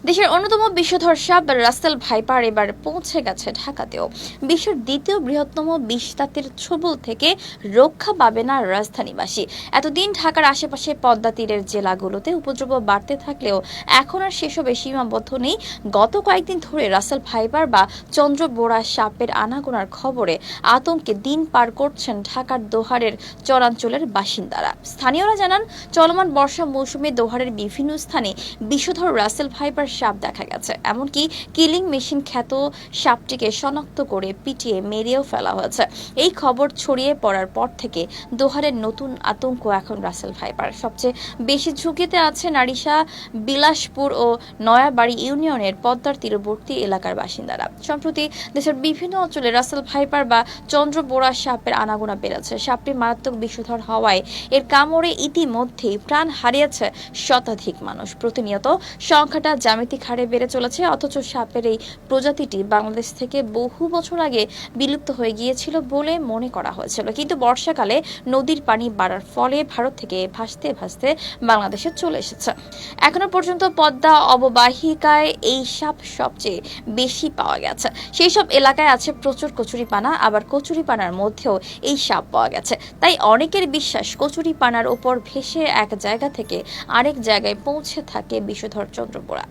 দেশের অন্যতম বিষধর সাপ রাসেল ভাইপার এবার পৌঁছে গেছে ঢাকাতেও। বিশ্বের দ্বিতীয় বৃহত্তম বিষদাঁতের ছোবল থেকে রক্ষা পাবে না রাজধানীবাসী। এতদিন ঢাকার আশেপাশে পদ্মা তীরের জেলাগুলোতে উপদ্রব বাড়তে থাকলেও এখন আর সেসবে সীমাবদ্ধ নেই। গত কয়েকদিন ধরে রাসেল ভাইপার বা চন্দ্রবোরা সাপের আনাগোনার খবরে আতঙ্কে দিন পার করছেন ঢাকার দোহারের চরাঞ্চলের বাসিন্দারা। স্থানীয়রা জানান, চলমান বর্ষা মৌসুমে দোহারের বিভিন্ন স্থানে বিষধর রাসেল ভাইপার সাপ দেখা গেছে। এমনকি কিলিং মেশিন খ্যাত সাপটিকে শনাক্ত করে পিটিয়ে মেরেও ফেলা হয়েছে। এই খবর ছড়িয়ে পড়ার পর থেকে দোহারের নতুন আতঙ্ক এখন রাসেল ভাইপার। সবচেয়ে বেশি ঝুঁকিতে আছে নারিশা, বিলাসপুর ও নয়াবাড়ি ইউনিয়নের পদ্মার তীরবর্তী এলাকার বাসিন্দারা। সম্প্রতি দেশের বিভিন্ন অঞ্চলে রাসেল ভাইপার বা চন্দ্রবোরা সাপের আনাগোনা বেড়েছে। সাপটি মারাত্মক বিষধর হওয়ায় এর কামড়ে ইতিমধ্যেই প্রাণ হারিয়েছে শতাধিক মানুষ। প্রতিনিয়ত সংখ্যাটা জ্যামিতিক হারে বেড়ে চলেছে। অথচ সাপের এই প্রজাতিটি বাংলাদেশ থেকে বহু বছর আগে বিলুপ্ত হয়ে গিয়েছিল বলে মনে করা হয়েছিল, কিন্তু বর্ষাকালে নদীর পানি বাড়ার ফলে ভারত থেকে ভাসতে ভাসতে বাংলাদেশে চলে এসেছে। এখনো পর্যন্ত পদ্মা অববাহিকায় এই সাপ সবচেয়ে বেশি পাওয়া গেছে। সেই সব এলাকায় আছে প্রচুর কচুরিপানা, আবার কচুরিপানার মধ্যেও এই সাপ পাওয়া গেছে। তাই অনেকের বিশ্বাস, কচুরিপানার উপর ভেসে এক জায়গা থেকে আরেক জায়গায় পৌঁছে থাকে বিষধর চন্দ্রবোরা।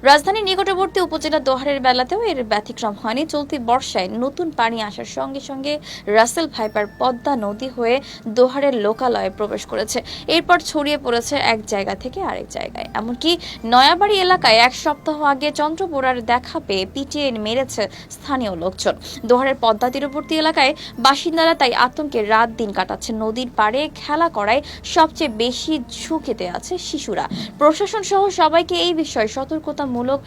রাজধানীর নিকটবর্তী উপজেলা দোহারের বেলাতেও এর ব্যতিক্রম হয়নি। চলতি বর্ষায় নতুন পানি আসার সঙ্গে সঙ্গে রাসেল ভাইপার পদ্মা নদী হয়ে দোহারের লোকালয়ে প্রবেশ করেছে। এরপর ছড়িয়ে পড়েছে এক জায়গা থেকে আরেক জায়গায়। এমনকি নয়াবাড়ি এলাকায় এক সপ্তাহ আগে চন্দ্রবোরার দেখা পেয়ে পিটিয়ে মেরেছে স্থানীয় লোকজন। দোহারের পদ্মা তীরবর্তী এলাকায় বাসিন্দারা তাই আতঙ্কে রাত দিন কাটাচ্ছে। নদীর পাড়ে খেলা করায় সবচেয়ে বেশি ঝুঁকিতে আছে শিশুরা। প্রশাসন সহ সবাইকে এই বিষয়ে সতর্কতামূলক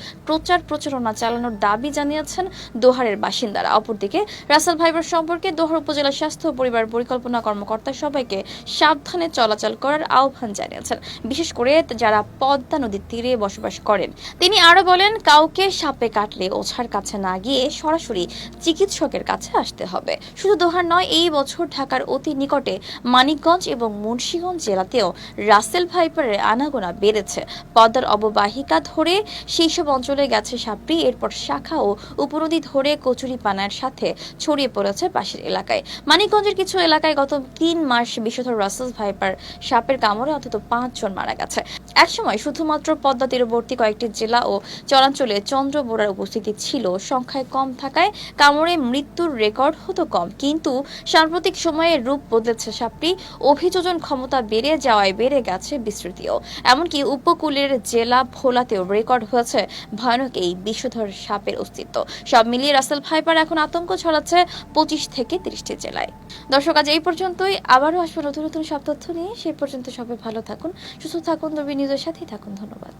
প্রচারণা চালানোর দাবি জানিয়েছেন দোহারের বাসিন্দারা। অপরদিকে রাসেল ভাইপার সম্পর্কে দোহার উপজেলা স্বাস্থ্য ও পরিবার পরিকল্পনা কর্মকর্তা সবাইকে সাবধানে চলাচল করার আহ্বান জানিয়েছেন, বিশেষ করে যারা পদ্মা নদীর তীরে বসবাস করেন। তিনি আরো বলেন, কাউকে সাপে কাটলে ওঝার কাছে না গিয়ে সরাসরি চিকিৎসকের কাছে আসতে হবে। শুধু দোহার নয়, এই বছর ঢাকার অতি নিকটে মানিকগঞ্জ এবং মুন্সিগঞ্জ জেলাতেও রাসেল ভাইপারের আনাগোনা বেড়েছে। পদ্মার অববাহিকা ধরে সেই সব অঞ্চলে গেছে সাপটি, এরপর শাখা ও উপনদী ধরে কচুরিপানার সাথে ছড়িয়ে পড়েছে পাশের এলাকায়। মানিকগঞ্জের কিছু এলাকায় গত 3 মাস বিষধর রাসেল ভাইপার সাপের কামড়ে অন্তত 5 জন মারা গেছে। একসময় শুধুমাত্র পদ্মা তীরবর্তী কয়েকটি জেলা ও চরাঞ্চলে চন্দ্রবোরার উপস্থিতি ছিল। সংখ্যায় কম থাকায় কামড়ে মৃত্যুর রেকর্ড হতো কম, কিন্তু সাম্প্রতিক সময়ে রূপ বদলেছে সাপটি। অভিযোজন ক্ষমতা বেড়ে যাওয়ায় বেড়ে গেছে বিস্তৃতিও। এমনকি উপকূলের জেলা ভোলাতেও রেকর্ড হয়েছে ভয়ানক এই বিষধর সাপের অস্তিত্ব। সব মিলিয়ে রাসেল ভাইপার এখন আতঙ্ক ছড়াচ্ছে 25 থেকে 30টি জেলায়। দর্শক, আজ এই পর্যন্তই। আবারও আসবো নতুন নতুন সব তথ্য নিয়ে। সেই পর্যন্ত সবাই ভালো থাকুন, সুস্থ থাকুন, নিউজের সাথেই থাকুন। ধন্যবাদ।